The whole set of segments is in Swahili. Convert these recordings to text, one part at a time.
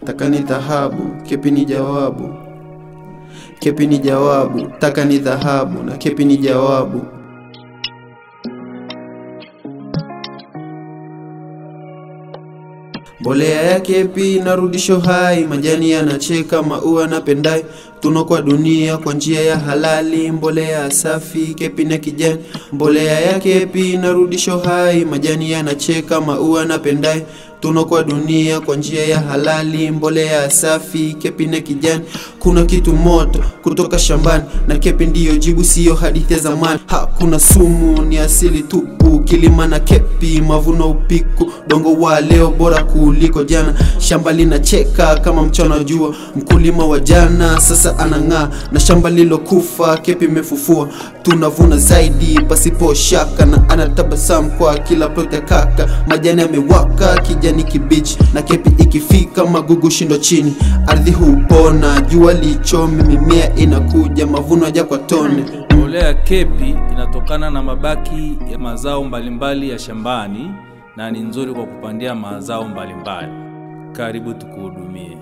taka ni dhahabu, kepi ni jawabu. Kepi ni jawabu, taka ni dhahabu, na kepi ni jawabu. Mbolea ya kepi inarudisha uhai, majani yanacheka, maua napendai. Tunaokoa dunia kwa njia ya halali, mbolea safi, kepi na kijani. Mbolea ya kepi inarudisha uhai, majani yanacheka, maua napendai. Tunaokoa dunia kwa njia ya halali, mbolea safi, kepi na kijani. Kuna kitu moto kutoka shambani, na kepi ndiyo jibu, siyo hadithi ya zamani. Hakuna sumu, ni asili tupu, kilima na kepi, mavuno upiku. Dongo wa leo bora kuliko jana, shamba linacheka kama mchana jua. Mkulima wa jana sasa anang'aa, na shamba lilokufa kepi imefufua. Tunavuna zaidi pasipo shaka, na anatabasamu kwa kila plot ya kaka. Majani yamewaka kijani kibichi, na kepi ikifika magugu shindo chini. Ardhi hupona, jua lichomi, mimea inakuja, mavuno yaja kwa tone. Mbolea ya kepi inatokana na mabaki ya mazao mbalimbali ya shambani, na ni nzuri kwa kupandia mazao mbalimbali. Karibu tukuhudumie.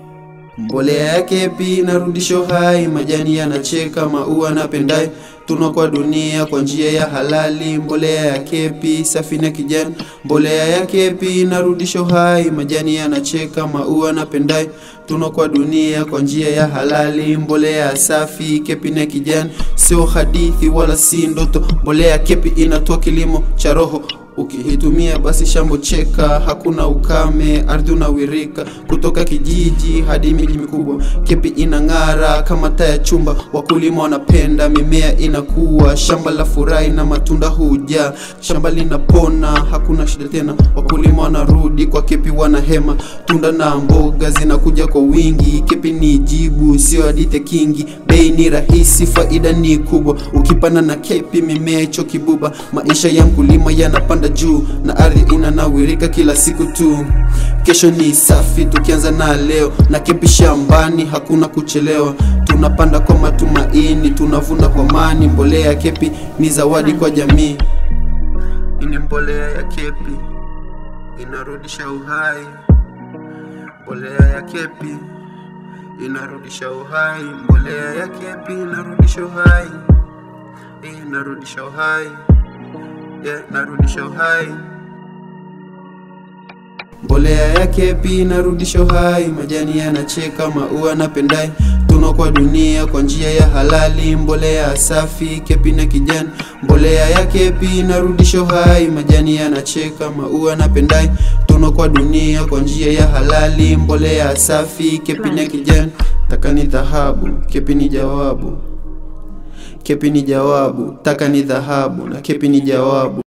Mbolea ya kepi inarudisha uhai, majani yanacheka, maua napendai. Tunaokoa dunia kwa njia ya halali, mbolea ya kepi safi na kijani. Mbolea ya kepi inarudisha uhai, majani yanacheka, maua napendai. Tunaokoa dunia kwa njia ya halali, mbolea safi, kepi na kijani. Sio hadithi wala si ndoto, mbolea ya kepi inatoa kilimo cha roho. Ukihitumia basi shambo cheka, hakuna ukame, ardhi unawirika. Kutoka kijiji hadi miji mikubwa, kepi inang'ara kama taa ya chumba. Wakulima wanapenda, mimea inakuwa, shamba la furahi na matunda huja. Shamba linapona, hakuna shida tena, wakulima wanarudi kwa kepi wanahema. Tunda na mboga zinakuja kwa wingi, kepi ni jibu, sio hadithi kingi. Bei ni rahisi, faida ni kubwa, ukipanda na kepi mimea hicho kibuba. Maisha ya mkulima yanapanda juu, na ardhi inanawirika kila siku tu. Kesho ni safi tukianza na leo, na kepi shambani hakuna kuchelewa. Tunapanda kwa matumaini, tunavuna kwa amani. Mbolea ya kepi ni zawadi kwa jamii. Ini mbolea ya kepi inarudisha uhai. Mbolea ya kepi inarudisha uhai. Mbolea ya kepi inarudisha uhai. Inarudisha uhai. Narudisha uhai. Mbolea ya kepi inarudisha uhai, majani yanacheka, maua napendai. Tunaokoa dunia kwa njia ya halali, mbolea safi, kepi na kijani. Mbolea ya kepi inarudisha uhai, majani yanacheka, maua napendai. Tunaokoa dunia kwa njia ya halali, mbolea safi, kepi na kijani. Taka ni dhahabu, kepi ni jawabu. Kepi ni jawabu, taka ni dhahabu, na kepi ni jawabu.